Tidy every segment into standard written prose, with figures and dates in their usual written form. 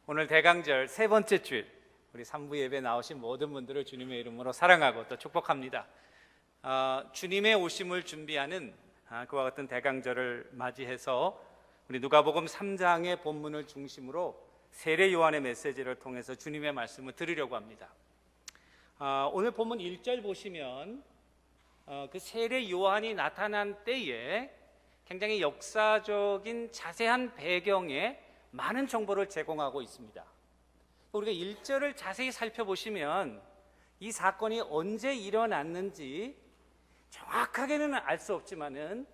오늘 대강절 세 번째 주일, 우리 3부 예배 나오신 모든 분들을 주님의 이름으로 사랑하고 또 축복합니다. 주님의 오심을 준비하는 그와 같은 대강절을 맞이해서 우리 누가복음 3장의 본문을 중심으로 세례 요한의 메시지를 통해서 주님의 말씀을 들으려고 합니다. 오늘 본문 1절 보시면 그 세례 요한이 나타난 때에 굉장히 역사적인 자세한 배경에 많은 정보를 제공하고 있습니다. 우리가 1절을 자세히 살펴보시면 이 사건이 언제 일어났는지 정확하게는 알 수 없지만은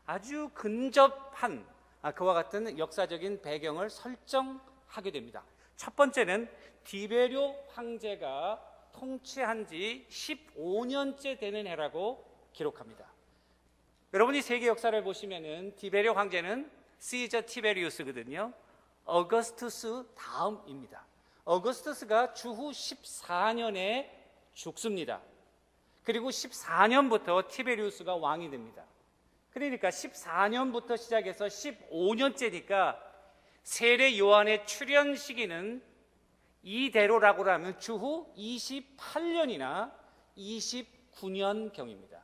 아주 근접한 그와 같은 역사적인 배경을 설정하게 됩니다. 첫 번째는 디베료 황제가 통치한 지 15년째 되는 해라고 기록합니다. 여러분이 세계 역사를 보시면은 디베료 황제는 시저 티베리우스거든요. 어거스투스 다음입니다. 어거스투스가 주후 14년에 죽습니다. 그리고 14년부터 티베리우스가 왕이 됩니다. 그러니까 14년부터 시작해서 15년째니까 세례 요한의 출현 시기는 이대로라고 하면 주후 28년이나 29년경입니다.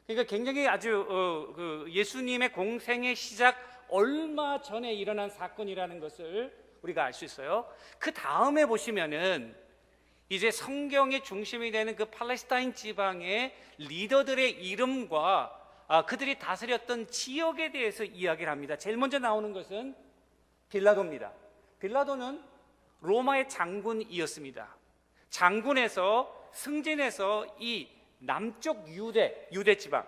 그러니까 굉장히 아주 예수님의 공생의 시작 얼마 전에 일어난 사건이라는 것을 우리가 알 수 있어요. 그 다음에 보시면은 이제 성경의 중심이 되는 그 팔레스타인 지방의 리더들의 이름과 그들이 다스렸던 지역에 대해서 이야기를 합니다. 제일 먼저 나오는 것은 빌라도입니다. 빌라도는 로마의 장군이었습니다. 장군에서 승진해서 이 남쪽 유대 지방,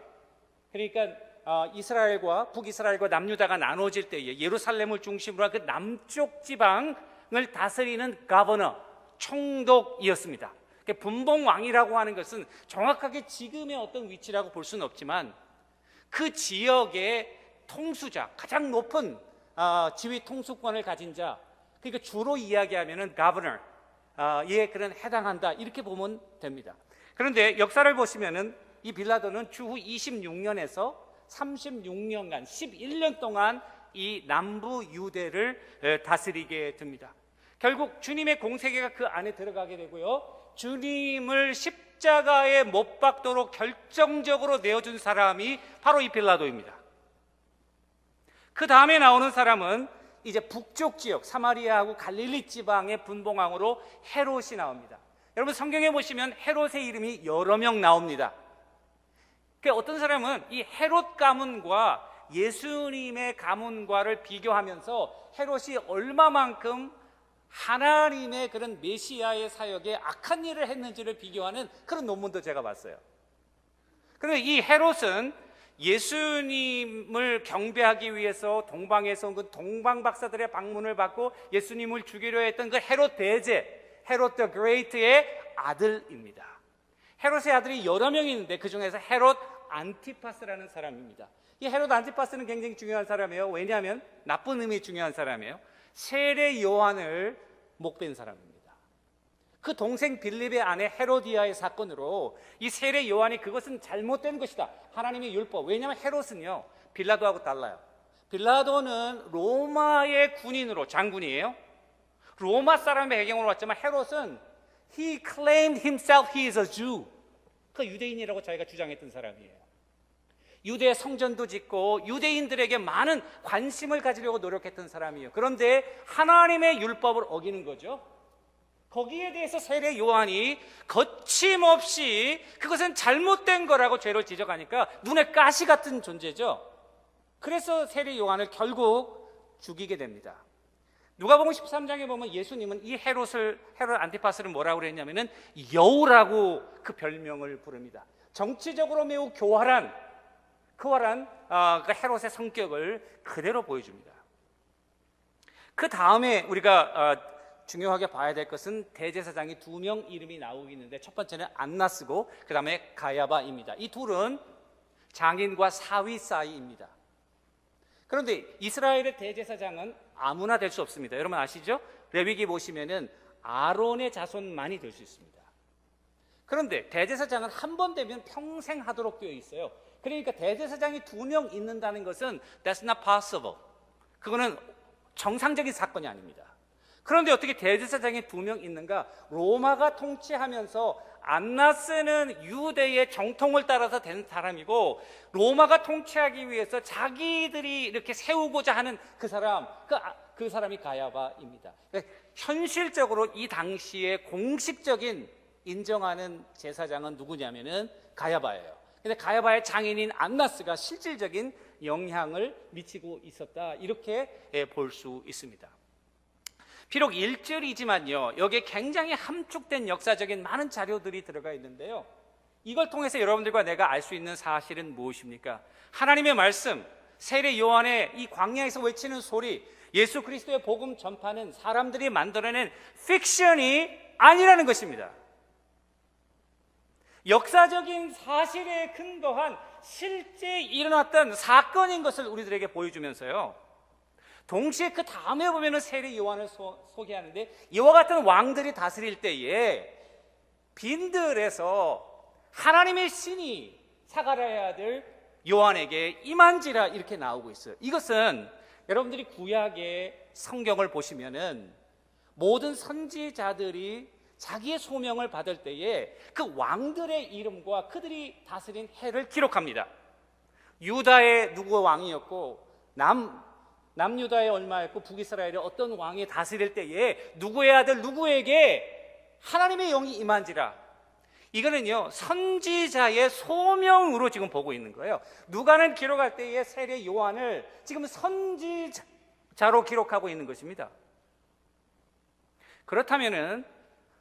그러니까 이스라엘과 북이스라엘과 남유다가 나눠질 때에 예루살렘을 중심으로 한 그 남쪽 지방을 다스리는 가버너, 총독이었습니다. 분봉왕이라고 하는 것은 정확하게 지금의 어떤 위치라고 볼 수는 없지만 그 지역의 통수자, 가장 높은 지휘 통수권을 가진 자, 그러니까 주로 이야기하면은 가버너에 그런 해당한다, 이렇게 보면 됩니다. 그런데 역사를 보시면은 이 빌라도는 주후 26년에서 36년간 11년 동안 이 남부 유대를 다스리게 됩니다. 결국 주님의 공세계가 그 안에 들어가게 되고요, 주님을 십자가에 못 박도록 결정적으로 내어준 사람이 바로 이 빌라도입니다. 그 다음에 나오는 사람은 이제 북쪽 지역 사마리아하고 갈릴리 지방의 분봉왕으로 헤롯이 나옵니다. 여러분 성경에 보시면 헤롯의 이름이 여러 명 나옵니다. 어떤 사람은 이 헤롯 가문과 예수님의 가문과를 비교하면서 헤롯이 얼마만큼 하나님의 그런 메시아의 사역에 악한 일을 했는지를 비교하는 그런 논문도 제가 봤어요. 그런데 이 헤롯은 예수님을 경배하기 위해서 동방에서 온 그 동방 박사들의 방문을 받고 예수님을 죽이려 했던 그 헤롯 대제, 헤롯 더 그레이트의 아들입니다. 헤롯의 아들이 여러 명이 있는데 그 중에서 헤롯 안티파스라는 사람입니다. 이 헤롯 안티파스는 굉장히 중요한 사람이에요. 왜냐하면 나쁜 의미의 중요한 사람이에요. 세례 요한을 목벤 사람입니다. 그 동생 빌립의 아내 헤로디아의 사건으로 이 세례 요한이 그것은 잘못된 것이다, 하나님의 율법. 왜냐하면 헤롯은요 빌라도하고 달라요. 빌라도는 로마의 군인으로 장군이에요. 로마 사람의 배경으로 왔지만 헤롯은 He claimed himself he is a Jew. 그 유대인이라고 자기가 주장했던 사람이에요. 유대 성전도 짓고 유대인들에게 많은 관심을 가지려고 노력했던 사람이에요. 그런데 하나님의 율법을 어기는 거죠. 거기에 대해서 세례 요한이 거침없이 그것은 잘못된 거라고 죄를 지적하니까 눈에 가시 같은 존재죠. 그래서 세례 요한을 결국 죽이게 됩니다. 누가복음 13장에 보면 예수님은 이 헤롯 안티파스를 뭐라고 그랬냐면은 여우라고 그 별명을 부릅니다. 정치적으로 매우 교활한 그 헤롯의 성격을 그대로 보여줍니다. 그 다음에 우리가 중요하게 봐야 될 것은 대제사장이 2명 이름이 나오고 있는데, 첫 번째는 안나스고 그 다음에 가야바입니다. 이 둘은 장인과 사위 사이입니다. 그런데 이스라엘의 대제사장은 아무나 될 수 없습니다. 여러분 아시죠? 레위기 보시면은 아론의 자손만이 될 수 있습니다. 그런데 대제사장은 한 번 되면 평생 하도록 되어 있어요. 그러니까 대제사장이 2명 있는다는 것은 That's not possible. 그거는 정상적인 사건이 아닙니다. 그런데 어떻게 대제사장이 2명 있는가? 로마가 통치하면서 안나스는 유대의 정통을 따라서 된 사람이고, 로마가 통치하기 위해서 자기들이 이렇게 세우고자 하는 그 사람이 가야바입니다. 그러니까 현실적으로 이 당시에 공식적인 인정하는 제사장은 누구냐면은 가야바예요. 근데 가야바의 장인인 안나스가 실질적인 영향을 미치고 있었다, 이렇게 볼 수 있습니다. 비록 1절이지만요, 여기에 굉장히 함축된 역사적인 많은 자료들이 들어가 있는데요, 이걸 통해서 여러분들과 내가 알 수 있는 사실은 무엇입니까? 하나님의 말씀, 세례 요한의 이 광야에서 외치는 소리, 예수 그리스도의 복음 전파는 사람들이 만들어낸 픽션이 아니라는 것입니다. 역사적인 사실에 근거한 실제 일어났던 사건인 것을 우리들에게 보여주면서요, 동시에 그 다음에 보면은 세례 요한을 소개하는데, 이와 같은 왕들이 다스릴 때에 빈들에서 하나님의 신이 사가랴의 아들 요한에게 임한지라, 이렇게 나오고 있어요. 이것은 여러분들이 구약의 성경을 보시면은 모든 선지자들이 자기의 소명을 받을 때에 그 왕들의 이름과 그들이 다스린 해를 기록합니다. 유다의 누구 왕이었고, 남유다에 얼마였고, 북이스라엘에 어떤 왕이 다스릴 때에 누구의 아들 누구에게 하나님의 영이 임한지라. 이거는요, 선지자의 소명으로 지금 보고 있는 거예요. 누가는 기록할 때에 세례 요한을 지금 선지자로 기록하고 있는 것입니다. 그렇다면은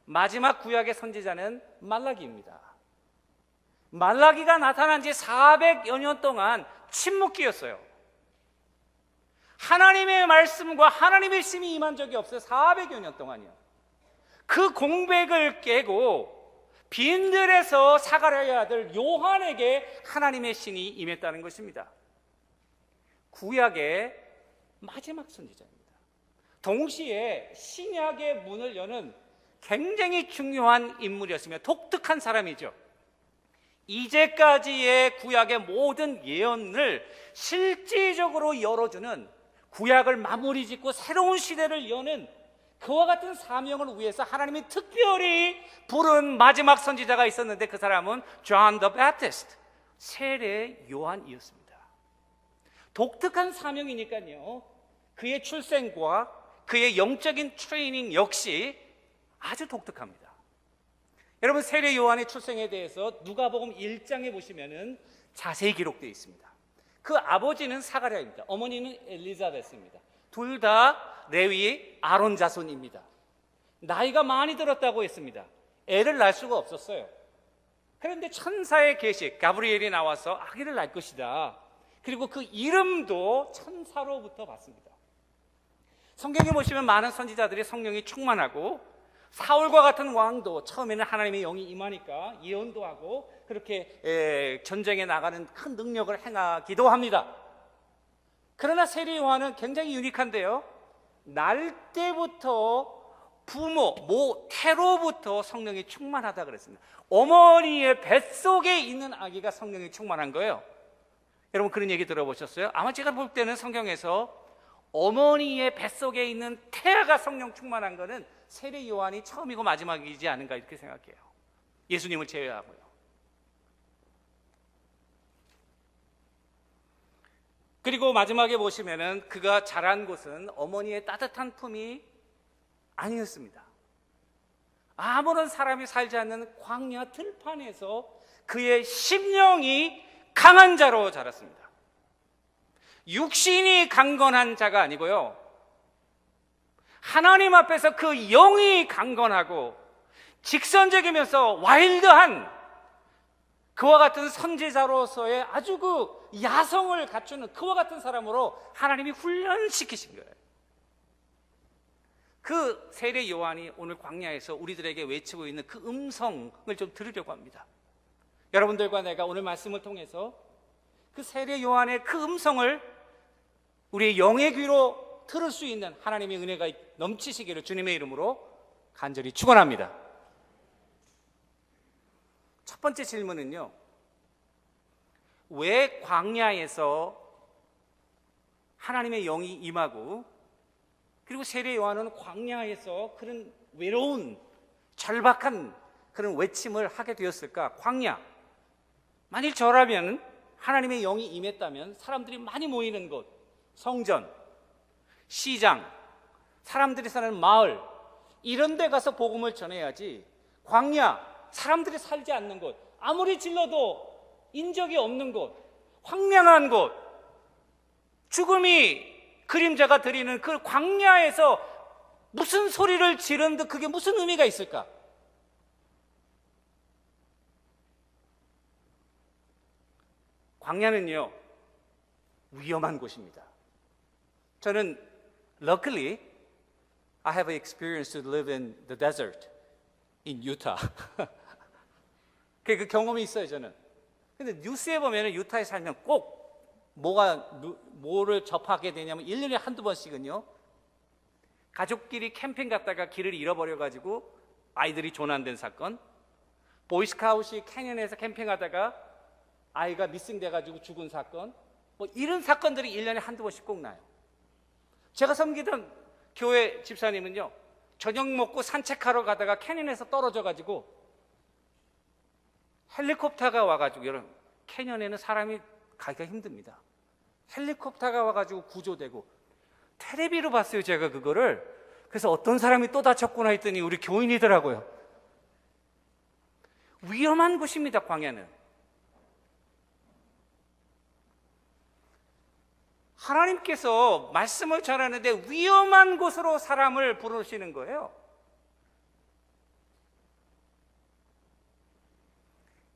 마지막 구약의 선지자는 말라기입니다. 말라기가 나타난 지 400여 년 동안 침묵기였어요. 하나님의 말씀과 하나님의 심이 임한 적이 없어요. 400여 년 동안이요. 그 공백을 깨고 빈들에서 사가랴의 아들 요한에게 하나님의 신이 임했다는 것입니다. 구약의 마지막 선지자입니다. 동시에 신약의 문을 여는 굉장히 중요한 인물이었으며 독특한 사람이죠. 이제까지의 구약의 모든 예언을 실질적으로 열어주는, 구약을 마무리 짓고 새로운 시대를 여는 그와 같은 사명을 위해서 하나님이 특별히 부른 마지막 선지자가 있었는데, 그 사람은 John the Baptist, 세례 요한이었습니다. 독특한 사명이니까요, 그의 출생과 그의 영적인 트레이닝 역시 아주 독특합니다. 여러분, 세례 요한의 출생에 대해서 누가복음 1장에 보시면은 자세히 기록되어 있습니다. 그 아버지는 사가랴입니다. 어머니는 엘리자베스입니다. 둘 다 레위 아론 자손입니다. 나이가 많이 들었다고 했습니다. 애를 낳을 수가 없었어요. 그런데 천사의 계시, 가브리엘이 나와서 아기를 낳을 것이다. 그리고 그 이름도 천사로부터 받습니다. 성경에 보시면 많은 선지자들이 성령이 충만하고, 사울과 같은 왕도 처음에는 하나님의 영이 임하니까 예언도 하고 그렇게 전쟁에 나가는 큰 능력을 행하기도 합니다. 그러나 세례 요한은 굉장히 유니크한데요, 날 때부터 태로부터 성령이 충만하다 그랬습니다. 어머니의 뱃속에 있는 아기가 성령이 충만한 거예요. 여러분, 그런 얘기 들어보셨어요? 아마 제가 볼 때는 성경에서 어머니의 뱃속에 있는 태아가 성령 충만한 거는 세례 요한이 처음이고 마지막이지 않은가, 이렇게 생각해요. 예수님을 제외하고요. 그리고 마지막에 보시면은 그가 자란 곳은 어머니의 따뜻한 품이 아니었습니다. 아무런 사람이 살지 않는 광야 들판에서 그의 심령이 강한 자로 자랐습니다. 육신이 강건한 자가 아니고요, 하나님 앞에서 그 영이 강건하고 직선적이면서 와일드한 그와 같은 선지자로서의 아주 그 야성을 갖추는 그와 같은 사람으로 하나님이 훈련시키신 거예요. 그 세례 요한이 오늘 광야에서 우리들에게 외치고 있는 그 음성을 좀 들으려고 합니다. 여러분들과 내가 오늘 말씀을 통해서 그 세례 요한의 그 음성을 우리의 영의 귀로 들을 수 있는 하나님의 은혜가 넘치시기를 주님의 이름으로 간절히 축원합니다. 첫 번째 질문은요, 왜 광야에서 하나님의 영이 임하고 그리고 세례 요한은 광야에서 그런 외로운 절박한 그런 외침을 하게 되었을까? 광야. 만일 저라면 하나님의 영이 임했다면 사람들이 많이 모이는 곳, 성전, 시장, 사람들이 사는 마을, 이런 데 가서 복음을 전해야지 광야, 사람들이 살지 않는 곳, 아무리 질러도 인적이 없는 곳, 황량한 곳, 죽음이 그림자가 드리는 그 광야에서 무슨 소리를 지르는데 그게 무슨 의미가 있을까? 광야는요, 위험한 곳입니다. 저는 luckily I have experience to live in the desert in Utah. 그 경험이 있어요, 저는. 근데 뉴스에 보면 유타에 살면 꼭 뭐를 접하게 되냐면 1년에 한두 번씩은요, 가족끼리 캠핑 갔다가 길을 잃어버려가지고 아이들이 조난된 사건, 보이스카웃이 캐년에서 캠핑하다가 아이가 미싱돼가지고 죽은 사건, 뭐 이런 사건들이 1년에 한두 번씩 꼭 나요. 제가 섬기던 교회 집사님은요, 저녁 먹고 산책하러 가다가 캐년에서 떨어져가지고 헬리콥터가 와가지고, 여러분, 캐년에는 사람이 가기가 힘듭니다. 헬리콥터가 와가지고 구조되고, 텔레비로 봤어요, 제가 그거를. 그래서 어떤 사람이 또 다쳤구나 했더니 우리 교인이더라고요. 위험한 곳입니다, 광야는. 하나님께서 말씀을 전하는데 위험한 곳으로 사람을 부르시는 거예요.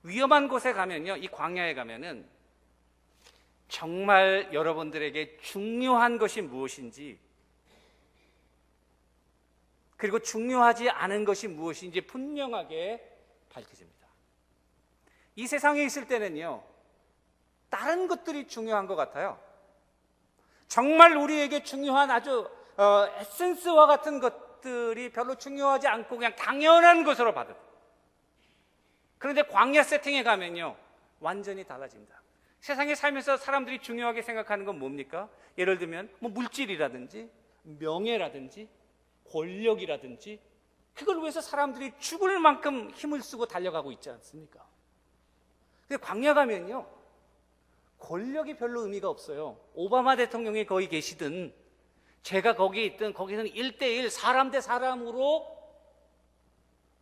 위험한 곳에 가면요, 이 광야에 가면은 정말 여러분들에게 중요한 것이 무엇인지, 그리고 중요하지 않은 것이 무엇인지 분명하게 밝혀집니다. 이 세상에 있을 때는요, 다른 것들이 중요한 것 같아요. 정말 우리에게 중요한 아주 에센스와 같은 것들이 별로 중요하지 않고 그냥 당연한 것으로 받아요. 그런데 광야 세팅에 가면요, 완전히 달라집니다. 세상에 살면서 사람들이 중요하게 생각하는 건 뭡니까? 예를 들면 뭐 물질이라든지 명예라든지 권력이라든지, 그걸 위해서 사람들이 죽을 만큼 힘을 쓰고 달려가고 있지 않습니까? 근데 광야 가면요, 권력이 별로 의미가 없어요. 오바마 대통령이 거기 계시든 제가 거기에 있든 거기서는 1대1 사람 대 사람으로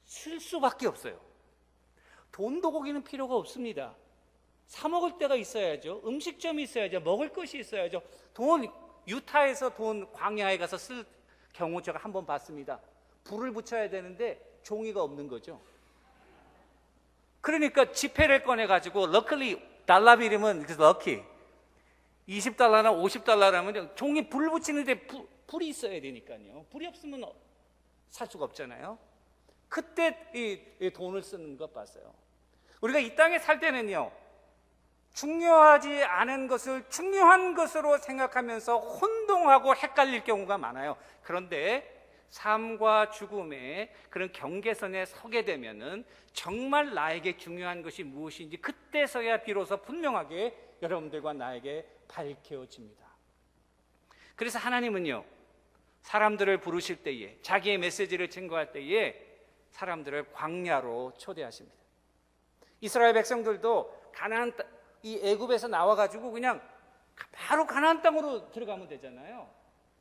쓸 수밖에 없어요. 돈도 거기는 필요가 없습니다. 사 먹을 데가 있어야죠. 음식점이 있어야죠. 먹을 것이 있어야죠. 돈, 유타에서 돈 광야에 가서 쓸 경우 제가 한번 봤습니다. 불을 붙여야 되는데 종이가 없는 거죠. 그러니까 지폐를 꺼내가지고 럭클리 달러 비리면 럭키 20달러나 50달러라면 종이 불 붙이는데 불이 있어야 되니까요. 불이 없으면 살 수가 없잖아요. 그때 이 돈을 쓰는 것 봤어요. 우리가 이 땅에 살 때는요, 중요하지 않은 것을 중요한 것으로 생각하면서 혼동하고 헷갈릴 경우가 많아요. 그런데 삶과 죽음의 그런 경계선에 서게 되면은 정말 나에게 중요한 것이 무엇인지 그때서야 비로소 분명하게 여러분들과 나에게 밝혀집니다. 그래서 하나님은요, 사람들을 부르실 때에, 자기의 메시지를 증거할 때에 사람들을 광야로 초대하십니다. 이스라엘 백성들도 가나안 땅, 이 애굽에서 나와가지고 그냥 바로 가나안 땅으로 들어가면 되잖아요.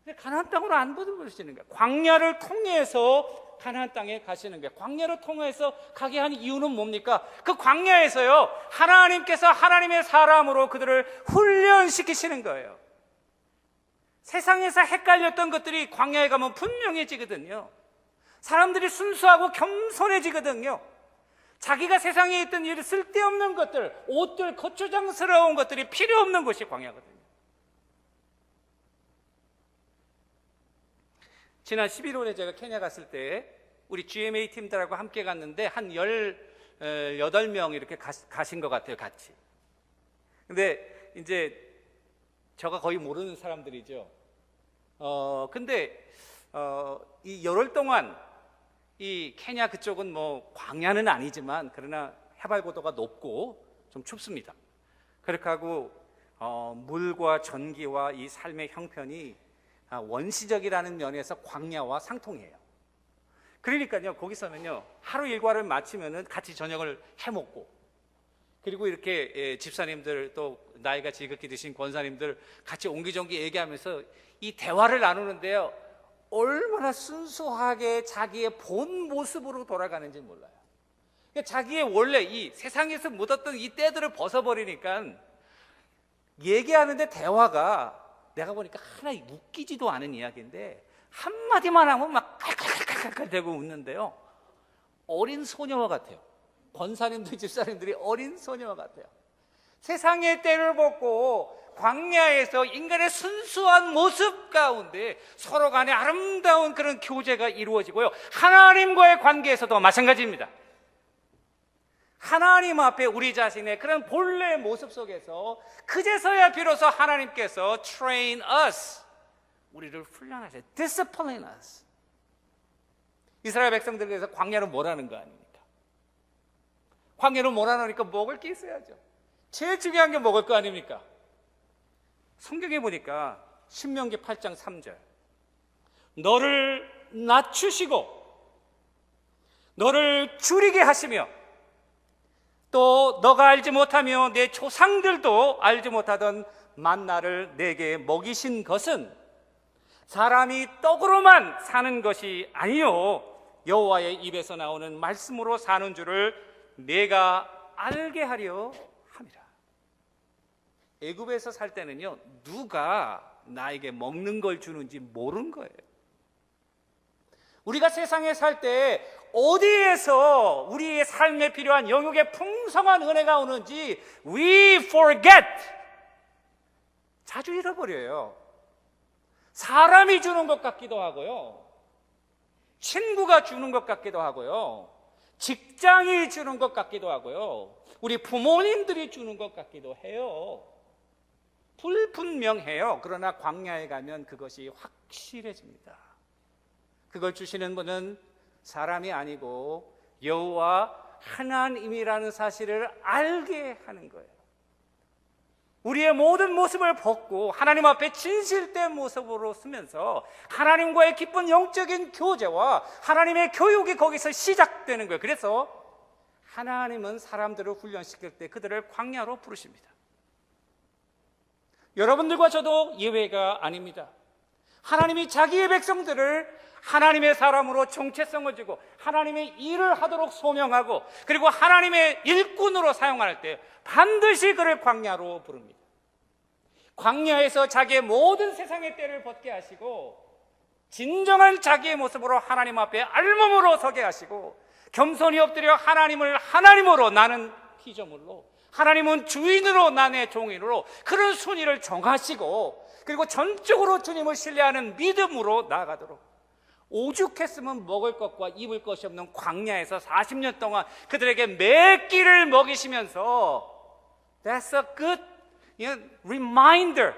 근데 가나안 땅으로 안 부르시는 거예요. 광야를 통해서 가나안 땅에 가시는 거예요. 광야를 통해서 가게 한 이유는 뭡니까? 그 광야에서요, 하나님께서 하나님의 사람으로 그들을 훈련시키시는 거예요. 세상에서 헷갈렸던 것들이 광야에 가면 분명해지거든요. 사람들이 순수하고 겸손해지거든요. 자기가 세상에 있던 일, 쓸데없는 것들, 옷들, 거추장스러운 것들이 필요 없는 곳이 광야거든요. 지난 11월에 제가 케냐 갔을 때 우리 GMA 팀들하고 함께 갔는데 한 18명 이렇게 가신 것 같아요, 같이. 근데 이제 저가 거의 모르는 사람들이죠. 근데 이 열흘 동안 이 케냐 그쪽은 뭐 광야는 아니지만 그러나 해발 고도가 높고 좀 춥습니다. 그렇게 하고 물과 전기와 이 삶의 형편이 원시적이라는 면에서 광야와 상통해요. 그러니까요, 거기서는요, 하루 일과를 마치면은 같이 저녁을 해 먹고, 그리고 이렇게 집사님들 또 나이가 지극히 드신 권사님들 같이 옹기종기 얘기하면서 이 대화를 나누는데요, 얼마나 순수하게 자기의 본 모습으로 돌아가는지 몰라요. 그러니까 자기의 원래 이 세상에서 묻었던 이 때들을 벗어버리니까 얘기하는데 대화가 내가 보니까 하나 웃기지도 않은 이야기인데 한마디만 하면 막 칼칼칼칼칼 대고 웃는데요, 어린 소녀와 같아요. 권사님들, 집사님들이 어린 소녀와 같아요. 세상의 때를 벗고 광야에서 인간의 순수한 모습 가운데 서로 간에 아름다운 그런 교제가 이루어지고요, 하나님과의 관계에서도 마찬가지입니다. 하나님 앞에 우리 자신의 그런 본래의 모습 속에서 그제서야 비로소 하나님께서 train us, 우리를 훈련하세요. discipline us. 이스라엘 백성들에서 광야로 뭐라는 거 아닙니까? 광야로 뭐라니까 먹을 게 있어야죠. 제일 중요한 게 먹을 거 아닙니까? 성경에 보니까 신명기 8장 3절, 너를 낮추시고 너를 줄이게 하시며 또 너가 알지 못하며 내 조상들도 알지 못하던 만나를 내게 먹이신 것은 사람이 떡으로만 사는 것이 아니요 여호와의 입에서 나오는 말씀으로 사는 줄을 내가 알게 하려 함이라. 애굽에서 살 때는요, 누가 나에게 먹는 걸 주는지 모르는 거예요. 우리가 세상에 살 때 어디에서 우리의 삶에 필요한 영육의 풍성한 은혜가 오는지 we forget. 자주 잃어버려요. 사람이 주는 것 같기도 하고요, 친구가 주는 것 같기도 하고요, 직장이 주는 것 같기도 하고요, 우리 부모님들이 주는 것 같기도 해요. 불분명해요. 그러나 광야에 가면 그것이 확실해집니다. 그걸 주시는 분은 사람이 아니고 여호와 하나님이라는 사실을 알게 하는 거예요. 우리의 모든 모습을 벗고 하나님 앞에 진실된 모습으로 서면서 하나님과의 깊은 영적인 교제와 하나님의 교육이 거기서 시작되는 거예요. 그래서 하나님은 사람들을 훈련시킬 때 그들을 광야로 부르십니다. 여러분들과 저도 예외가 아닙니다. 하나님이 자기의 백성들을 하나님의 사람으로 정체성을 주고 하나님의 일을 하도록 소명하고 그리고 하나님의 일꾼으로 사용할 때 반드시 그를 광야로 부릅니다. 광야에서 자기의 모든 세상의 때를 벗게 하시고 진정한 자기의 모습으로 하나님 앞에 알몸으로 서게 하시고 겸손히 엎드려 하나님을 하나님으로, 나는 피조물로, 하나님은 주인으로, 나의 종인으로, 그런 순위를 정하시고 그리고 전적으로 주님을 신뢰하는 믿음으로 나아가도록, 오죽했으면 먹을 것과 입을 것이 없는 광야에서 40년 동안 그들에게 매 끼를 먹이시면서 That's a good reminder.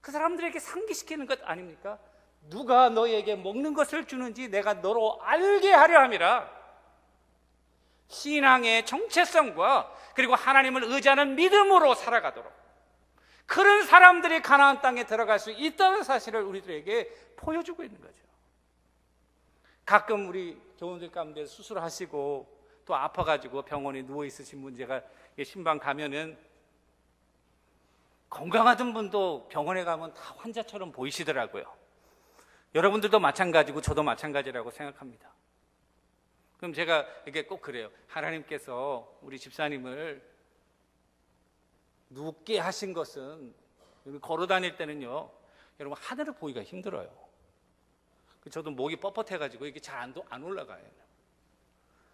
그 사람들에게 상기시키는 것 아닙니까? 누가 너에게 먹는 것을 주는지 내가 너로 알게 하려 함이라. 신앙의 정체성과 그리고 하나님을 의지하는 믿음으로 살아가도록, 그런 사람들이 가나안 땅에 들어갈 수 있다는 사실을 우리들에게 보여주고 있는 거죠. 가끔 우리 교우들 가운데 수술하시고 또 아파가지고 병원에 누워있으신 문제가 신방 가면은 건강하던 분도 병원에 가면 다 환자처럼 보이시더라고요. 여러분들도 마찬가지고 저도 마찬가지라고 생각합니다. 그럼 제가 이게 꼭 그래요. 하나님께서 우리 집사님을 눕게 하신 것은, 걸어 다닐 때는요, 여러분 하늘을 보기가 힘들어요. 저도 목이 뻣뻣해가지고 이게 잘 안 올라가요.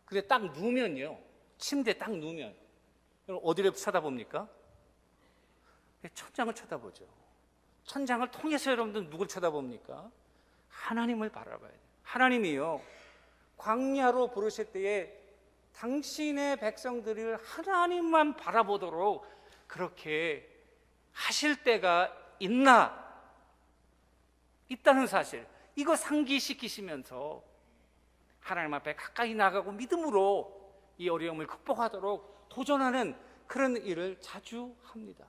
근데 딱 누우면요, 침대에 딱 누우면 여러분 어디를 쳐다봅니까? 천장을 쳐다보죠. 천장을 통해서 여러분들 누굴 쳐다봅니까? 하나님을 바라봐야 돼요. 하나님이요, 광야로 부르실 때에 당신의 백성들을 하나님만 바라보도록 그렇게 하실 때가 있다는 사실, 이거 상기시키시면서 하나님 앞에 가까이 나가고 믿음으로 이 어려움을 극복하도록 도전하는 그런 일을 자주 합니다.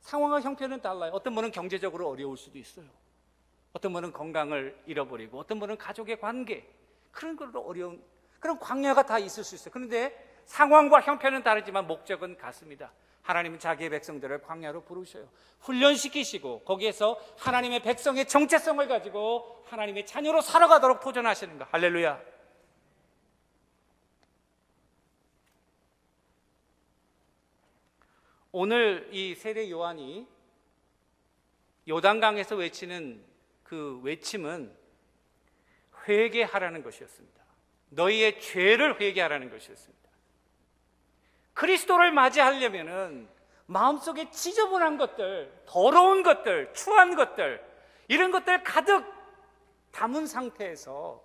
상황과 형편은 달라요. 어떤 분은 경제적으로 어려울 수도 있어요. 어떤 분은 건강을 잃어버리고, 어떤 분은 가족의 관계, 그런 걸로 어려운 그런 광야가 다 있을 수 있어요. 그런데 상황과 형편은 다르지만 목적은 같습니다. 하나님은 자기의 백성들을 광야로 부르셔요. 훈련시키시고 거기에서 하나님의 백성의 정체성을 가지고 하나님의 자녀로 살아가도록 도전하시는 거. 할렐루야. 오늘 이 세례 요한이 요단강에서 외치는 그 외침은 회개하라는 것이었습니다. 너희의 죄를 회개하라는 것이었습니다. 그리스도를 맞이하려면은 마음속에 지저분한 것들, 더러운 것들, 추한 것들, 이런 것들 가득 담은 상태에서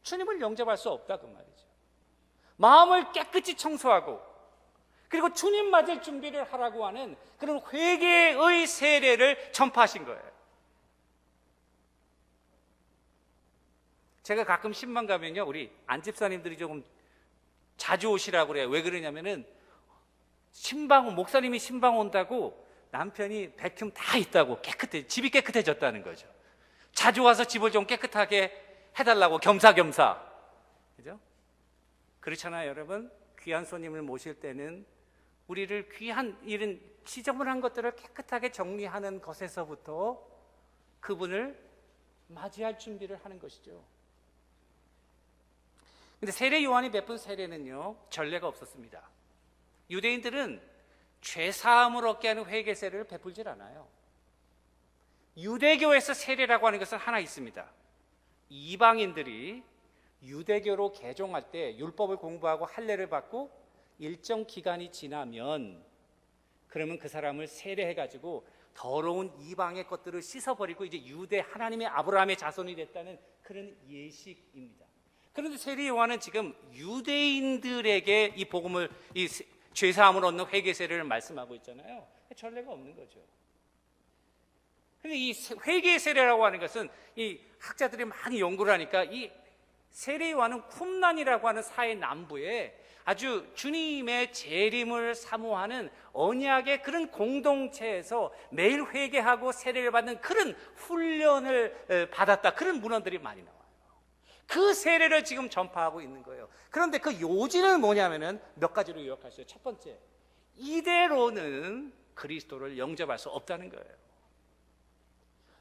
주님을 영접할 수 없다 그 말이죠. 마음을 깨끗이 청소하고 그리고 주님 맞을 준비를 하라고 하는 그런 회개의 세례를 전파하신 거예요. 제가 가끔 신방 가면요, 우리 안집사님들이 조금 자주 오시라고 그래요. 왜 그러냐면은 목사님이 신방 온다고 남편이 백큐ම් 다 있다고 집이 깨끗해졌다는 거죠. 자주 와서 집을 좀 깨끗하게 해달라고 겸사겸사. 그죠? 그렇잖아요, 여러분. 귀한 손님을 모실 때는 우리를 귀한 이런 지저분한 것들을 깨끗하게 정리하는 것에서부터 그분을 맞이할 준비를 하는 것이죠. 근데 세례 요한이 베푼 세례는요, 전례가 없었습니다. 유대인들은 죄사함을 얻게 하는 회개 세례를 베풀질 않아요. 유대교에서 세례라고 하는 것은 하나 있습니다. 이방인들이 유대교로 개종할 때 율법을 공부하고 할례를 받고 일정 기간이 지나면 그러면 그 사람을 세례해가지고 더러운 이방의 것들을 씻어버리고 이제 유대 하나님의 아브라함의 자손이 됐다는 그런 예식입니다. 그런데 세례 요한은 지금 유대인들에게 이 복음을, 이 죄사함을 얻는 회개 세례를 말씀하고 있잖아요. 전례가 없는 거죠. 근데 이 회개 세례라고 하는 것은 이 학자들이 많이 연구를 하니까 이 세례 요한은 쿰란이라고 하는 사해 남부에 아주 주님의 재림을 사모하는 언약의 그런 공동체에서 매일 회개하고 세례를 받는 그런 훈련을 받았다, 그런 문헌들이 많이 나와요. 그 세례를 지금 전파하고 있는 거예요. 그런데 그 요지는 뭐냐면은 몇 가지로 요약하셔요. 첫 번째, 이대로는 그리스도를 영접할 수 없다는 거예요.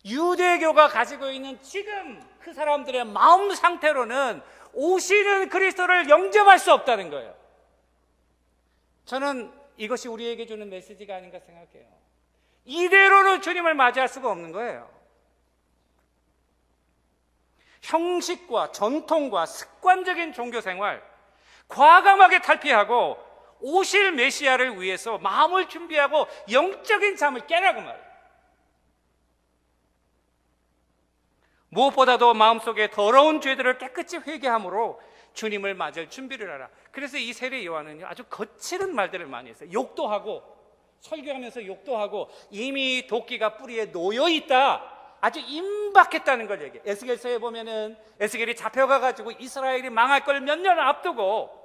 유대교가 가지고 있는 지금 그 사람들의 마음 상태로는 오시는 그리스도를 영접할 수 없다는 거예요. 저는 이것이 우리에게 주는 메시지가 아닌가 생각해요. 이대로는 주님을 맞이할 수가 없는 거예요. 형식과 전통과 습관적인 종교생활 과감하게 탈피하고 오실 메시아를 위해서 마음을 준비하고 영적인 잠을 깨라고 말해요. 무엇보다도 마음속에 더러운 죄들을 깨끗이 회개함으로 주님을 맞을 준비를 하라. 그래서 이 세례 요한은요, 아주 거칠은 말들을 많이 했어요. 욕도 하고, 설교하면서 욕도 하고, 이미 도끼가 뿌리에 놓여 있다, 아주 임박했다는 걸 얘기해요. 에스겔서에 보면은 에스겔이 잡혀가가지고 이스라엘이 망할 걸 몇 년 앞두고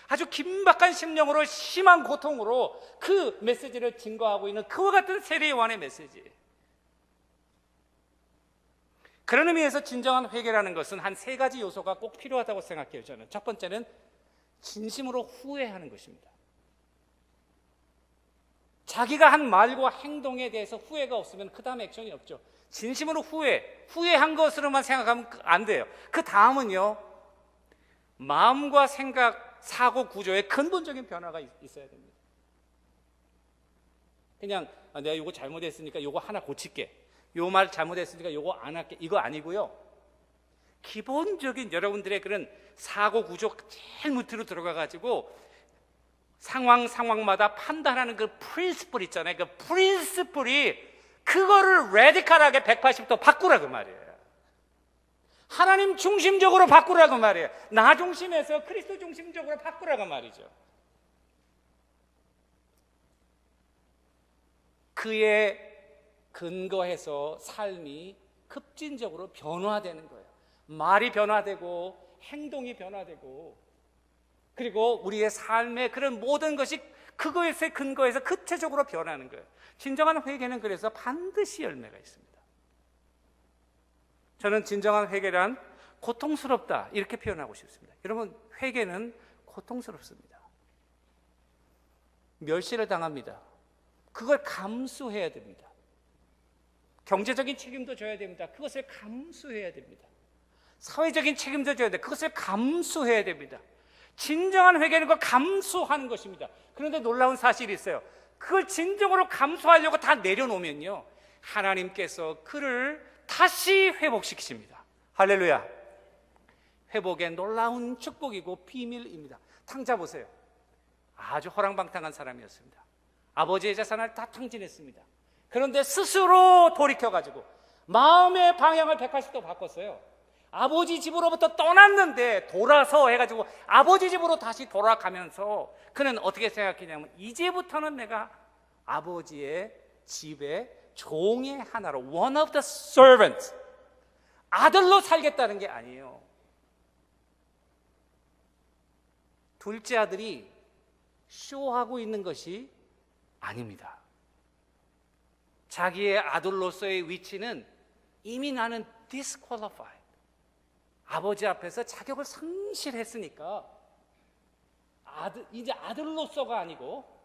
아주 긴박한 심령으로 심한 고통으로 그 메시지를 증거하고 있는 그와 같은 세례 요한의 메시지. 그런 의미에서 진정한 회개라는 것은 한 세 가지 요소가 꼭 필요하다고 생각해요. 저는 첫 번째는 진심으로 후회하는 것입니다. 자기가 한 말과 행동에 대해서 후회가 없으면 그 다음 액션이 없죠. 진심으로 후회한 것으로만 생각하면 안 돼요. 그 다음은요, 마음과 생각, 사고 구조에 근본적인 변화가 있어야 됩니다. 그냥 내가 이거 잘못했으니까 이거 하나 고칠게, 요 말 잘못했으니까 요거 안 할게, 이거 아니고요. 기본적인 여러분들의 그런 사고 구조 제일 밑으로 들어가가지고 상황마다 판단하는 그 프린시플 있잖아요. 그 프린시플이 그거를 레디컬하게 180도 바꾸라 그 말이에요. 하나님 중심적으로 바꾸라 그 말이에요. 나 중심에서 그리스도 중심적으로 바꾸라 그 말이죠. 그에 근거해서 삶이 급진적으로 변화되는 거예요. 말이 변화되고 행동이 변화되고, 그리고 우리의 삶의 그런 모든 것이 그거에 근거해서 구체적으로 변하는 거예요. 진정한 회개는 그래서 반드시 열매가 있습니다. 저는 진정한 회개란 고통스럽다 이렇게 표현하고 싶습니다. 여러분, 회개는 고통스럽습니다. 멸시를 당합니다. 그걸 감수해야 됩니다. 경제적인 책임도 져야 됩니다. 그것을 감수해야 됩니다. 사회적인 책임도 져야 됩니다. 그것을 감수해야 됩니다. 진정한 회개는 그걸 감수하는 것입니다. 그런데 놀라운 사실이 있어요. 그걸 진정으로 감수하려고 다 내려놓으면요, 하나님께서 그를 다시 회복시키십니다. 할렐루야. 회복의 놀라운 축복이고 비밀입니다. 탕자 보세요. 아주 허랑방탕한 사람이었습니다. 아버지의 재산을 다 탕진했습니다. 그런데 스스로 돌이켜가지고 마음의 방향을 180도 바꿨어요. 아버지 집으로부터 떠났는데 돌아서 해가지고 아버지 집으로 다시 돌아가면서 그는 어떻게 생각했냐면, 이제부터는 내가 아버지의 집의 종의 하나로, one of the servants, 아들로 살겠다는 게 아니에요. 둘째 아들이 쇼하고 있는 것이 아닙니다. 자기의 아들로서의 위치는 이미 나는 disqualified, 아버지 앞에서 자격을 상실했으니까 이제 아들로서가 아니고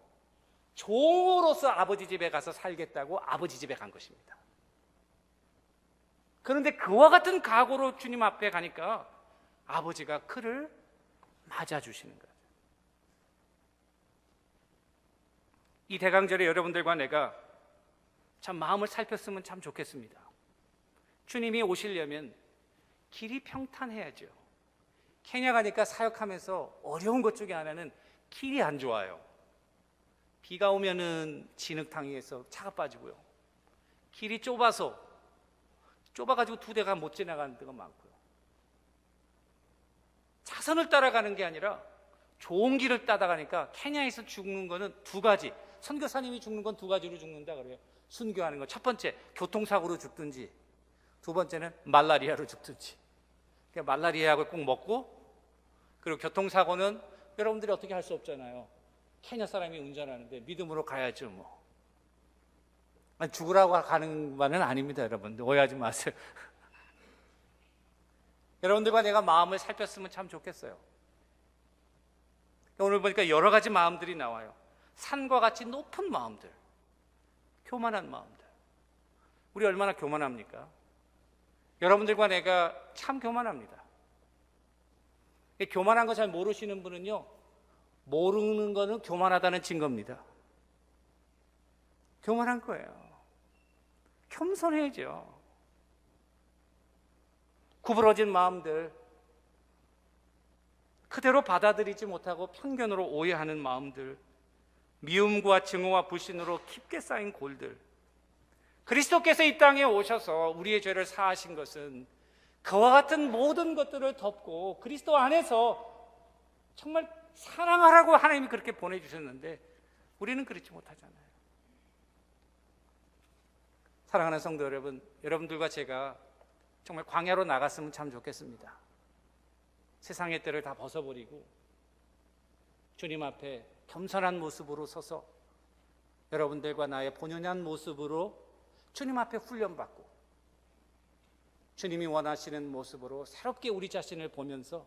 종으로서 아버지 집에 가서 살겠다고 아버지 집에 간 것입니다. 그런데 그와 같은 각오로 주님 앞에 가니까 아버지가 그를 맞아주시는 거예요. 이 대강절에 여러분들과 내가 참 마음을 살폈으면 참 좋겠습니다. 주님이 오시려면 길이 평탄해야죠. 케냐 가니까 사역하면서 어려운 것 중에 하나는 길이 안 좋아요. 비가 오면은 진흙탕에서 차가 빠지고요. 길이 좁아가지고 두 대가 못 지나가는 데가 많고요. 차선을 따라가는 게 아니라 좋은 길을 따라가니까 케냐에서 죽는 거는 두 가지. 선교사님이 죽는 건 두 가지로 죽는다 그래요. 순교하는 거. 첫 번째, 교통사고로 죽든지, 두 번째는 말라리아로 죽든지. 말라리아 약을 꼭 먹고, 그리고 교통사고는 여러분들이 어떻게 할 수 없잖아요. 케냐 사람이 운전하는데 믿음으로 가야죠 뭐. 아니, 죽으라고 가는 말은 아닙니다. 여러분 오해하지 마세요. 여러분들과 내가 마음을 살폈으면 참 좋겠어요. 오늘 보니까 여러 가지 마음들이 나와요. 산과 같이 높은 마음들, 교만한 마음들. 우리 얼마나 교만합니까? 여러분들과 내가 참 교만합니다. 교만한 거 잘 모르시는 분은요, 모르는 거는 교만하다는 증거입니다. 교만한 거예요. 겸손해야죠. 구부러진 마음들, 그대로 받아들이지 못하고 편견으로 오해하는 마음들, 미움과 증오와 불신으로 깊게 쌓인 골들. 그리스도께서 이 땅에 오셔서 우리의 죄를 사하신 것은 그와 같은 모든 것들을 덮고 그리스도 안에서 정말 사랑하라고 하나님이 그렇게 보내주셨는데 우리는 그렇지 못하잖아요. 사랑하는 성도 여러분, 여러분들과 제가 정말 광야로 나갔으면 참 좋겠습니다. 세상의 때를 다 벗어버리고 주님 앞에 겸손한 모습으로 서서 여러분들과 나의 본연한 모습으로 주님 앞에 훈련받고 주님이 원하시는 모습으로 새롭게 우리 자신을 보면서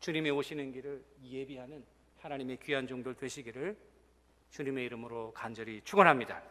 주님이 오시는 길을 예비하는 하나님의 귀한 종들 되시기를 주님의 이름으로 간절히 축원합니다.